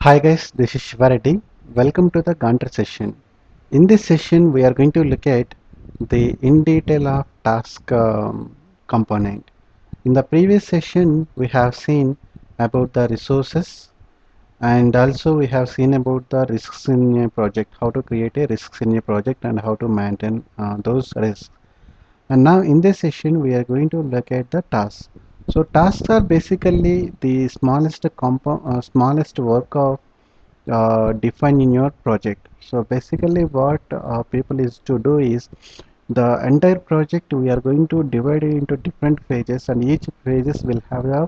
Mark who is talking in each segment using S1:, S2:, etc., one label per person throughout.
S1: Hi guys, this is Shivareddy. Welcome to the Gantter session. In this session, we are going to look at the in detail of task component. In the previous session, we have seen about the resources and also we have seen about the risks in a project, how to create a risks in a project and how to maintain those risks. And now in this session, we are going to look at the tasks. So tasks are basically the smallest work of define in your project. So basically what people is to do is the entire project we are going to divide it into different phases and each phases will have a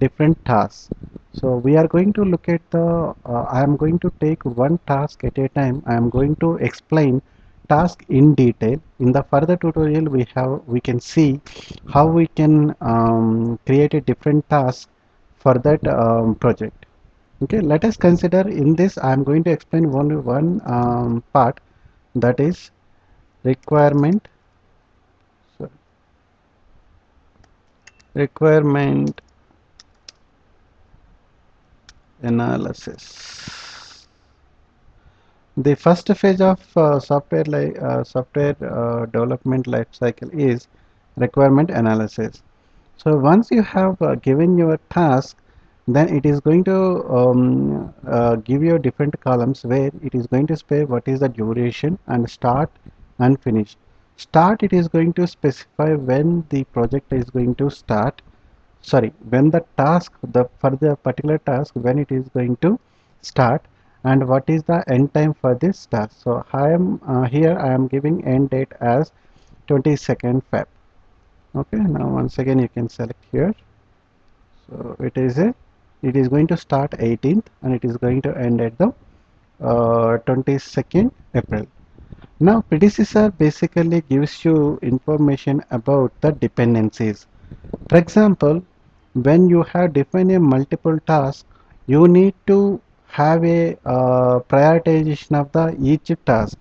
S1: different tasks. So we are going to look at I am going to take one task at a time. I am going to explain task in detail. In the further tutorial we can see how we can create a different task for that project. Okay, let us consider in this I am going to explain one part, that is requirement sorry, requirement analysis. The first phase of software development life cycle is requirement analysis. So once you have given your task, then it is going to give you different columns where it is going to say what is the duration and start and finish. Start, it is going to specify when the project is going to start, sorry, when the task, the for the particular task, when it is going to start and what is the end time for this task. So I am here I am giving end date as 22nd Feb. Okay, now once again you can select here. So it is going to start 18th and it is going to end at the 22nd April. Now predecessor basically gives you information about the dependencies. For example, when you have defined a multiple task, you need to have a prioritization of the each task.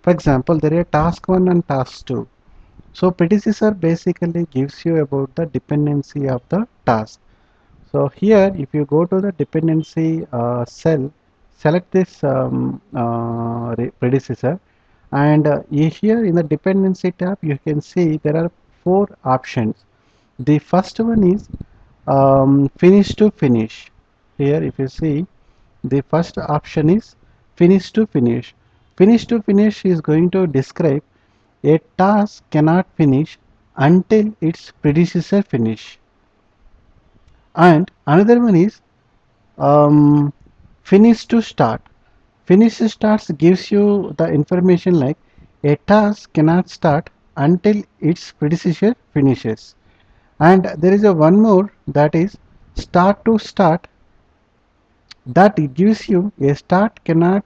S1: For example, there are task 1 and task 2. So predecessor basically gives you about the dependency of the task. So here, if you go to the dependency cell, select this predecessor, and here in the dependency tab, you can see there are four options. The first one is finish to finish. Here, if you see, the first option is finish to finish. Finish to finish is going to describe a task cannot finish until its predecessor finish. And another one is um, finish to start. Finish to starts gives you the information like a task cannot start until its predecessor finishes. And there is a one more, that is start to start, that it gives you a task cannot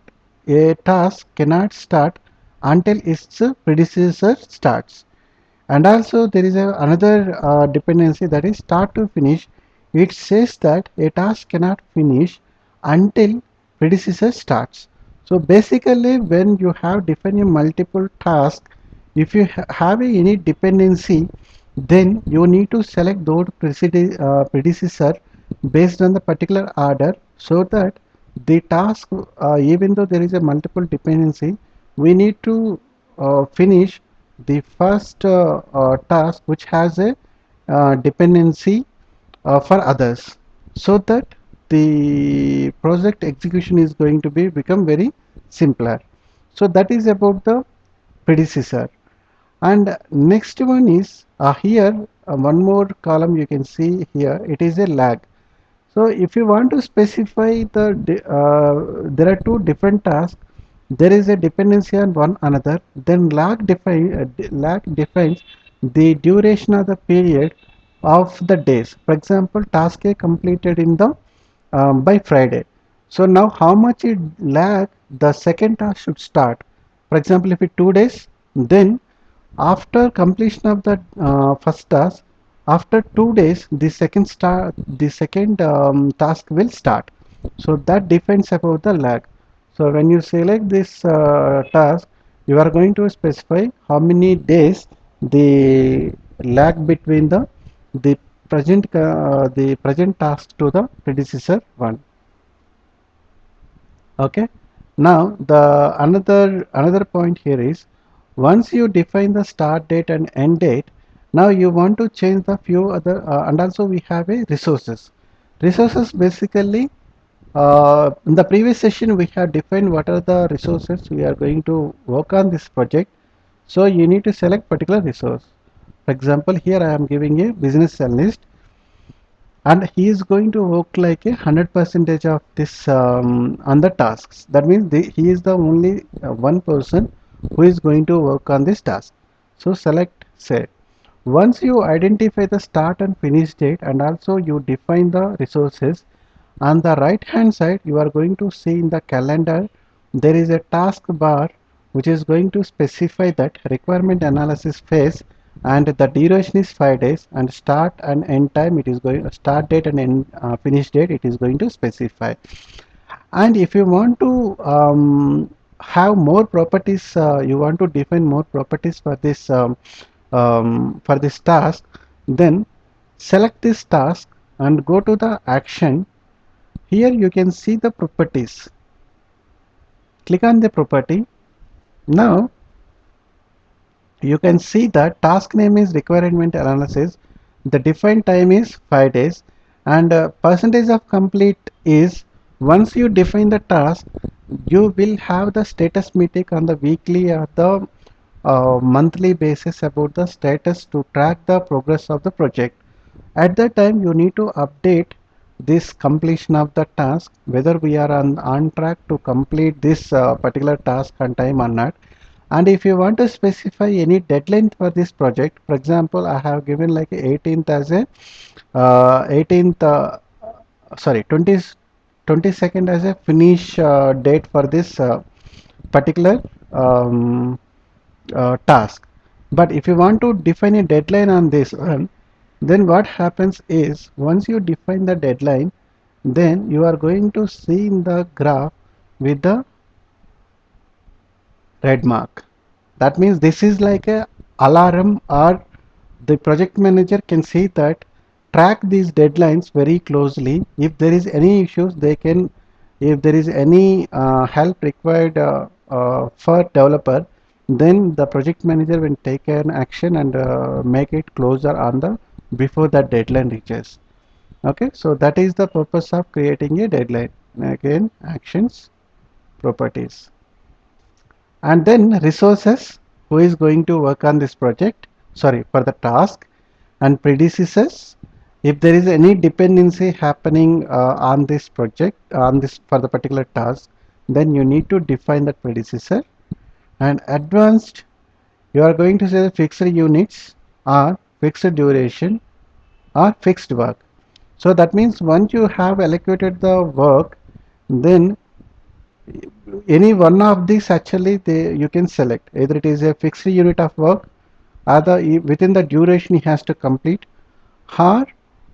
S1: start until its predecessor starts. And also there is another dependency, that is start to finish. It says that a task cannot finish until predecessor starts. So basically when you have defined a multiple task, if you have any dependency, then you need to select those predecessor based on the particular order, so that the task, even though there is a multiple dependency, we need to finish the first task which has a dependency for others, so that the project execution is going to be become very simpler. So that is about the predecessor. And next one is here one more column you can see here, it is a lag. So if you want to specify there are two different tasks, there is a dependency on one another, then lag defines the duration of the period of the days. For example, task A completed in the by Friday. So now how much it lag the second task should start. For example, if it 2 days, then after completion of the first task, after 2 days, the second task will start. So that depends about the lag. So when you select this task, you are going to specify how many days the lag between the the present task to the predecessor one. Okay. Now the another point here is, once you define the start date and end date, now you want to change the few other and also we have a resources. Resources basically, in the previous session we have defined what are the resources we are going to work on this project. So you need to select particular resource. For example, here I am giving a business analyst, and he is going to work like a 100% of this on the tasks. That means he is the only one person who is going to work on this task. So select say. Once you identify the start and finish date and also you define the resources, on the right hand side you are going to see in the calendar there is a task bar which is going to specify that requirement analysis phase, and the duration is 5 days, and start and end time it is going, start date and end finish date it is going to specify. And if you want to have more properties, you want to define more properties for this task, then select this task and go to the action. Here you can see the properties. Click on the property. Now you can see that task name is requirement analysis. The defined time is 5 days, and percentage of complete is, once you define the task, you will have the status meeting on the weekly or the monthly basis about the status to track the progress of the project. At that time you need to update this completion of the task, whether we are on track to complete this particular task on time or not. And if you want to specify any deadline for this project, for example I have given like 18th as a 18th sorry 22nd as a finish date for this particular um, task. But if you want to define a deadline on this one, then what happens is, once you define the deadline, then you are going to see in the graph with the red mark. That means this is like a alarm, or the project manager can see that, track these deadlines very closely. If there is any issues, they can, if there is any help required for developer, then the project manager will take an action and make it closer on the before that deadline reaches. Okay, so that is the purpose of creating a deadline. Again, actions, properties, and then resources, who is going to work on this project, sorry, for the task, and predecessors, if there is any dependency happening on this project, on this for the particular task, then you need to define that predecessor. And advanced, you are going to say fixed units or fixed duration or fixed work. So that means once you have allocated the work, then any one of these actually you can select, either it is a fixed unit of work, or within the duration he has to complete, or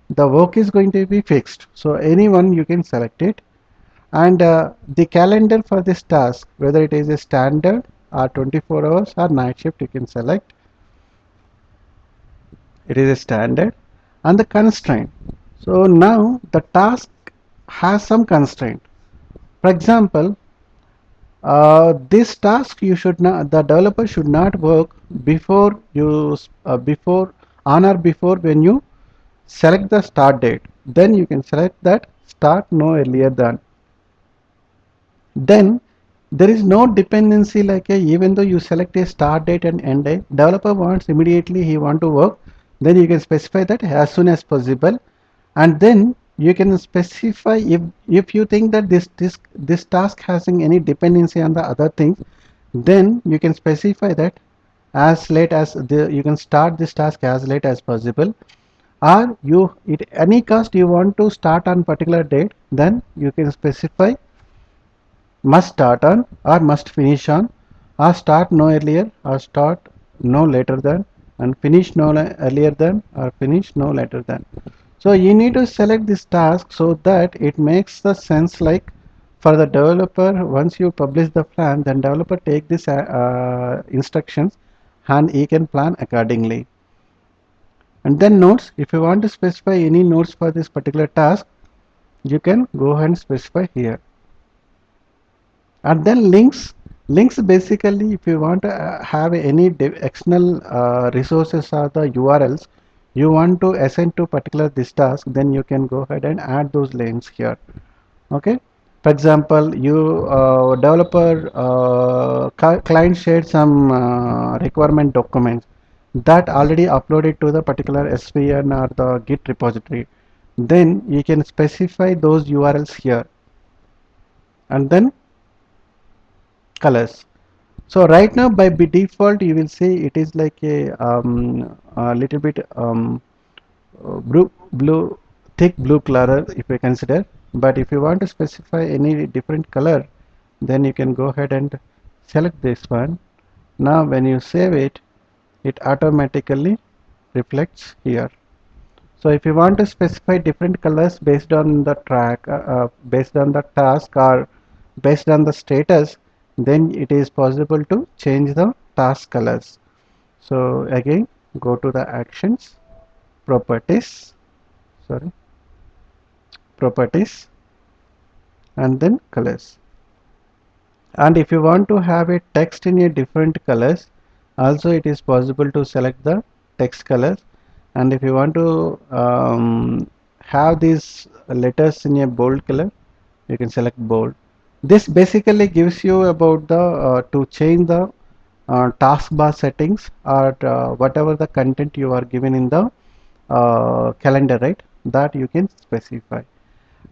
S1: the work is going to be fixed. So any one you can select it. And the calendar for this task, whether it is a standard or 24 hours or night shift, you can select. It is a standard. And the constraint, so now the task has some constraint. For example, this task you should not, the developer should not work before you before, on or before when you select the start date. Then you can select that start no earlier than. Then there is no dependency, like a, even though you select a start date and end date, developer wants immediately he want to work, then you can specify that as soon as possible. And then you can specify, if you think that this task having any dependency on the other things, then you can specify that as late as you can start this task as late as possible. Or you, at any cost you want to start on particular date, then you can specify must start on or must finish on, or start no earlier or start no later than, and finish no earlier than or finish no later than. So you need to select this task so that it makes the sense, like for the developer, once you publish the plan, then developer take this instructions and he can plan accordingly. And then notes, if you want to specify any notes for this particular task, you can go ahead and specify here. And then links basically, if you want to have any external resources or the URLs you want to assign to particular this task, then you can go ahead and add those links here. Okay, for example, you developer client shared some requirement documents that already uploaded to the particular SVN or the Git repository, then you can specify those URLs here and then colors. So right now by default you will see it is like a little bit blue thick blue color if you consider, but if you want to specify any different color, then you can go ahead and select this one. Now when you save it, it automatically reflects here. So if you want to specify different colors based on the based on the task or based on the status, then it is possible to change the task colors. So again, go to the actions, properties, sorry, properties, and then colors. And if you want to have a text in a different colors, also it is possible to select the text colors. And if you want to have these letters in a bold color, you can select bold. This basically gives you about the to change the taskbar settings or whatever the content you are given in the calendar, right, that you can specify.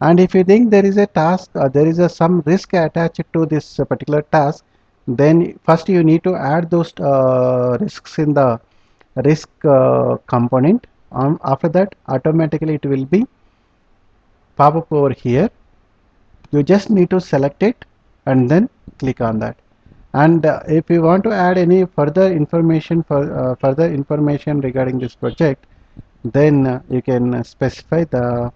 S1: And if you think there is a task, there is some risk attached to this particular task, then first you need to add those risks in the risk component. After that, automatically it will be pop up over here. You just need to select it and then click on that. And if you want to add any further information regarding this project, then you can specify the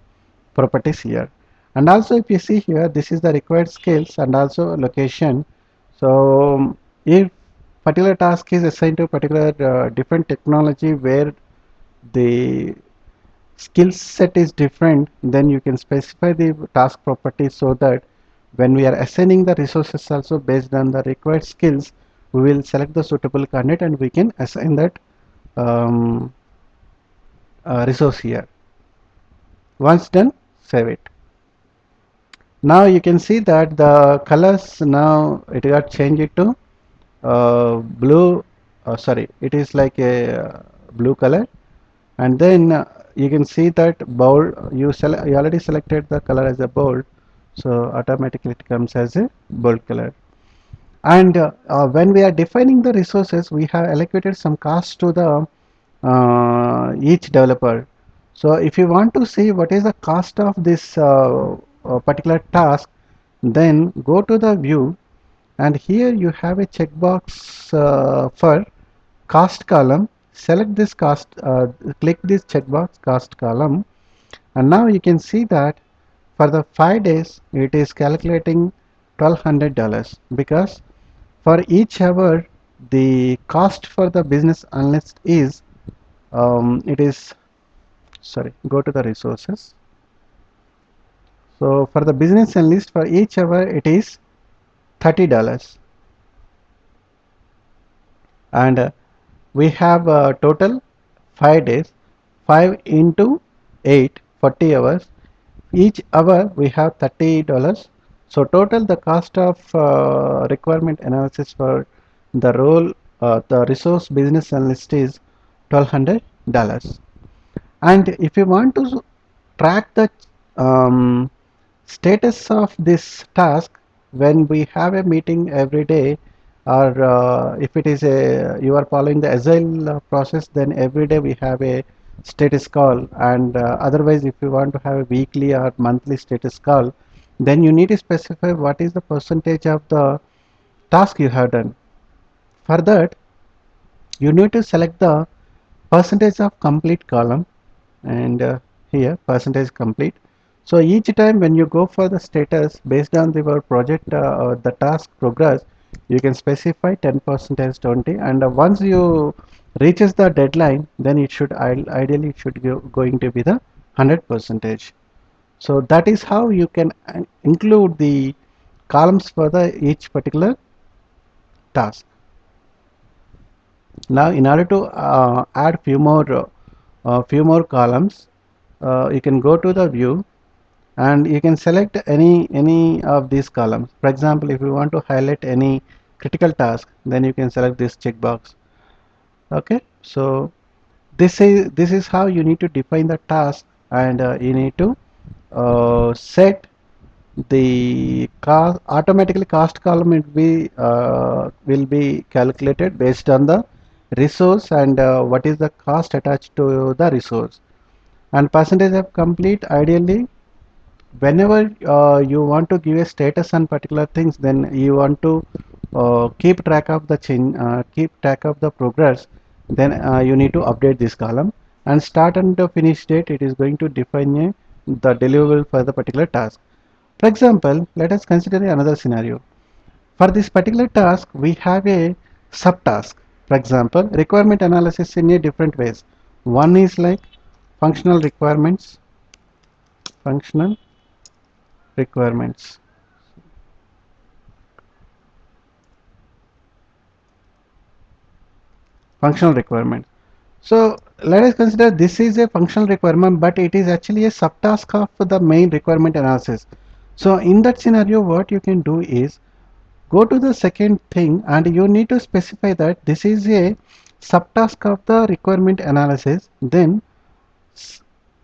S1: properties here. And also if you see here, this is the required skills and also location. So if particular task is assigned to particular different technology where the skill set is different, then you can specify the task property so that when we are assigning the resources also based on the required skills, we will select the suitable candidate and we can assign that um, resource here. Once done, save it. Now you can see that the colors, now it got changed to blue, sorry, it is like a blue color. And then you can see that bold, you already selected the color as a bold, so automatically it comes as a bold color. And when we are defining the resources, we have allocated some cost to the each developer. So if you want to see what is the cost of this particular task, then go to the view, and here you have a checkbox for cost column. Select this cost, click this checkbox cost column, and now you can see that for the 5 days it is calculating $1,200, because for each hour the cost for the business analyst is it is, sorry, go to the resources. So for the business analyst, for each hour it is $30. And we have total 5 days, 5 into 8, 40 hours. Each hour we have $30. So total the cost of requirement analysis for the role, the resource business analyst is $1,200. And if you want to track the um, status of this task when we have a meeting every day, or if it is a you are following the agile process, then every day we have a status call. And otherwise if you want to have a weekly or monthly status call, then you need to specify what is the percentage of the task you have done. For that, you need to select the percentage of complete column, and here percentage complete. So each time when you go for the status based on your project or the task progress, you can specify 10 percentage 20, and once you reaches the deadline, then it should ideally it should going to be the 100 percentage. So that is how you can include the columns for the each particular task. Now in order to add few more columns, you can go to the view and you can select any of these columns. For example, if you want to highlight any critical task, then you can select this checkbox. Okay, so this is how you need to define the task, and you need to set the cost. Automatically cost column will be calculated based on the resource and what is the cost attached to the resource. And percentage of complete, ideally whenever you want to give a status on particular things, then you want to keep track of the change, keep track of the progress, then you need to update this column. And start and the finish date, it is going to define the deliverable for the particular task. For example, let us consider another scenario. For this particular task, we have a subtask. For example, requirement analysis in a different ways. One is like functional requirements, functional requirements. Functional requirement. So let us consider this is a functional requirement, but it is actually a subtask of the main requirement analysis. So in that scenario, what you can do is go to the second thing and you need to specify that this is a subtask of the requirement analysis. Then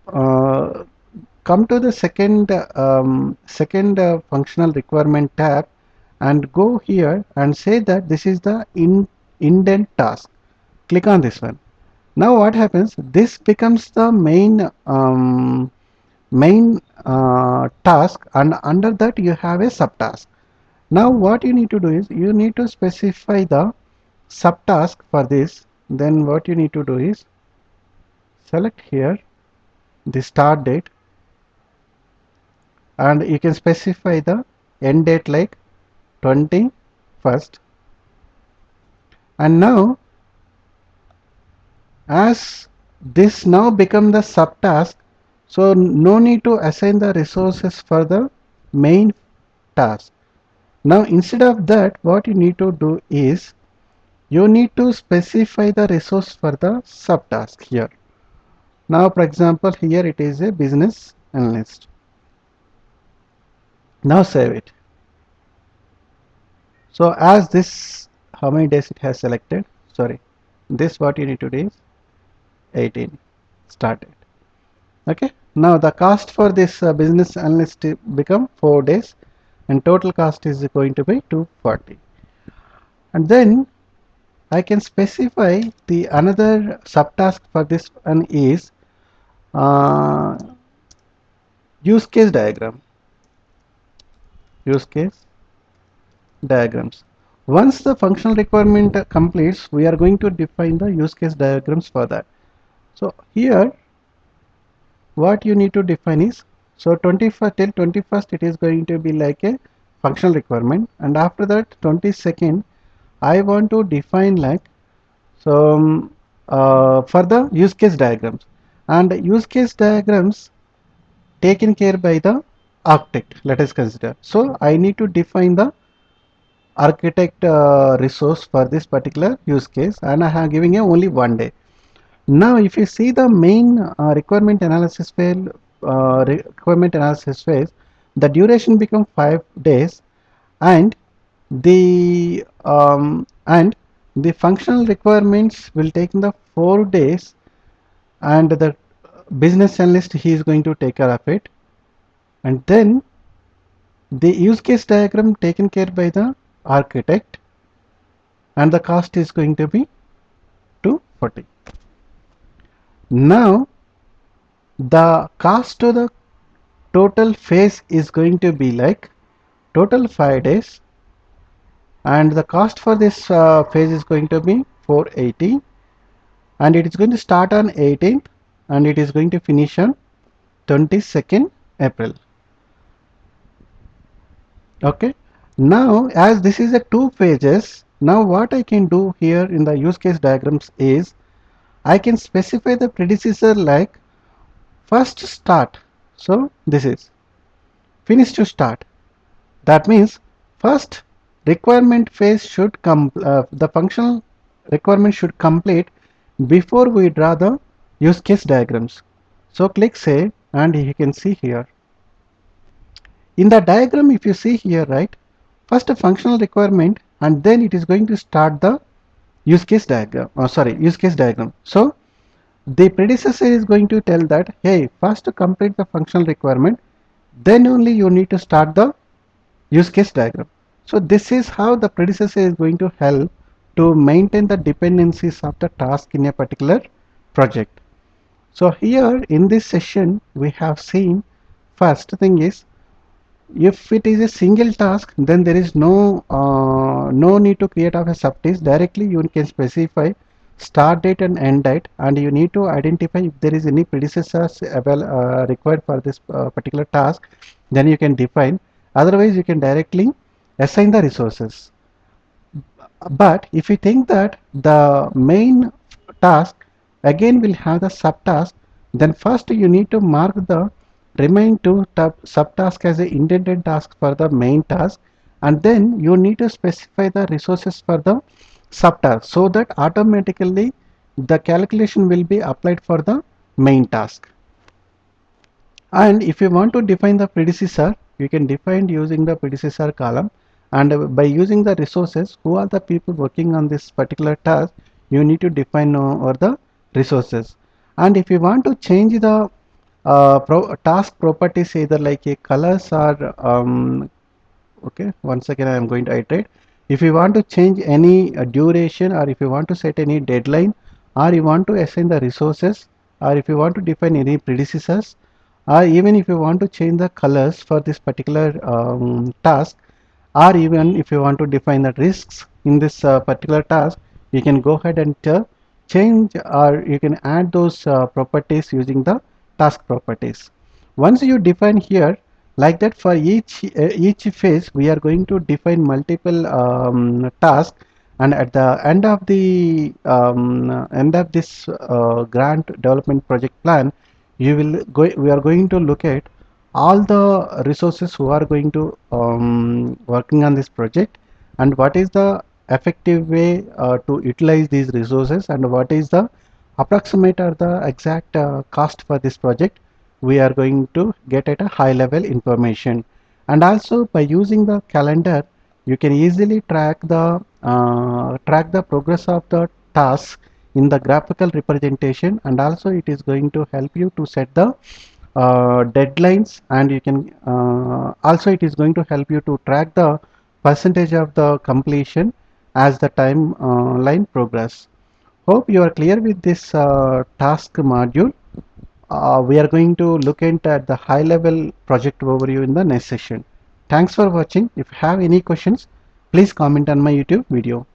S1: uh, come to the second functional requirement tab and go here and say that this is the indent task. Click on this one. Now what happens, this becomes the main task, and under that you have a subtask. Now what you need to do is you need to specify the subtask for this. Then what you need to do is select here the start date, and you can specify the end date like 21st. And now as this now become the subtask, so no need to assign the resources for the main task. Now instead of that, what you need to do is you need to specify the resource for the subtask here. Now for example, here it is a business analyst. Now save it. So as this, how many days it has selected, sorry, this what you need to do is 18 started. Okay, now the cost for this business analyst become 4 days, and total cost is going to be 240. And then I can specify the another subtask for this one is uh, use case diagram. Use case diagrams. Once the functional requirement completes, we are going to define the use case diagrams for that. So here what you need to define is, so 21st till 21st it is going to be like a functional requirement, and after that 22nd I want to define like, so for the use case diagrams, and use case diagrams taken care by the architect, let us consider. So I need to define the architect resource for this particular use case, and I have giving a only 1 day. Now if you see the main requirement analysis phase, the duration become 5 days, and and the functional requirements will take in the 4 days, and the business analyst, he is going to take care of it. And then the use case diagram taken care by the architect, and the cost is going to be 240. Now the cost to the total phase is going to be like total 5 days, and the cost for this phase is going to be 480, and it is going to start on 18th and it is going to finish on 22nd April. Okay, now as this is a 2 phases, now what I can do here in the use case diagrams is I can specify the predecessor like first start, so this is finish to start. That means first requirement phase should the functional requirement should complete before we draw the use case diagrams. So click save, and you can see here in the diagram, if you see here, right, first a functional requirement, and then it is going to start the use case diagram, use case diagram. So the predecessor is going to tell that, hey, first to complete the functional requirement, then only you need to start the use case diagram. So this is how the predecessor is going to help to maintain the dependencies of the task in a particular project. So here in this session we have seen, first thing is, if it is a single task, then there is no need to create of a subtask. Directly you can specify start date and end date, and you need to identify if there is any predecessors required for this particular task, then you can define. Otherwise you can directly assign the resources. But if you think that the main task again will have the subtask, then first you need to mark the remaining two subtask as a independent task for the main task, and then you need to specify the resources for the subtask, so that automatically the calculation will be applied for the main task. And if you want to define the predecessor, you can define using the predecessor column, and by using the resources, who are the people working on this particular task, you need to define over the resources. And if you want to change the task properties, either like a colors or okay, once again I am going to iterate. If you want to change any duration, or if you want to set any deadline, or you want to assign the resources, or if you want to define any predecessors, or even if you want to change the colors for this particular task, or even if you want to define the risks in this particular task, you can go ahead and change, or you can add those properties using the task properties. Once you define here, like that, for each phase we are going to define multiple tasks, and at the end of this grant development project plan, we are going to look at all the resources who are going to working on this project, and what is the effective way to utilize these resources, and what is the approximate or the exact cost for this project. We are going to get at a high level information. And also by using the calendar, you can easily track the progress of the task in the graphical representation, and also it is going to help you to set the deadlines, and you can also it is going to help you to track the percentage of the completion as the time line progress. Hope you are clear with this task module. We are going to look at the high level project overview in the next session. Thanks for watching. If you have any questions, please comment on my YouTube video.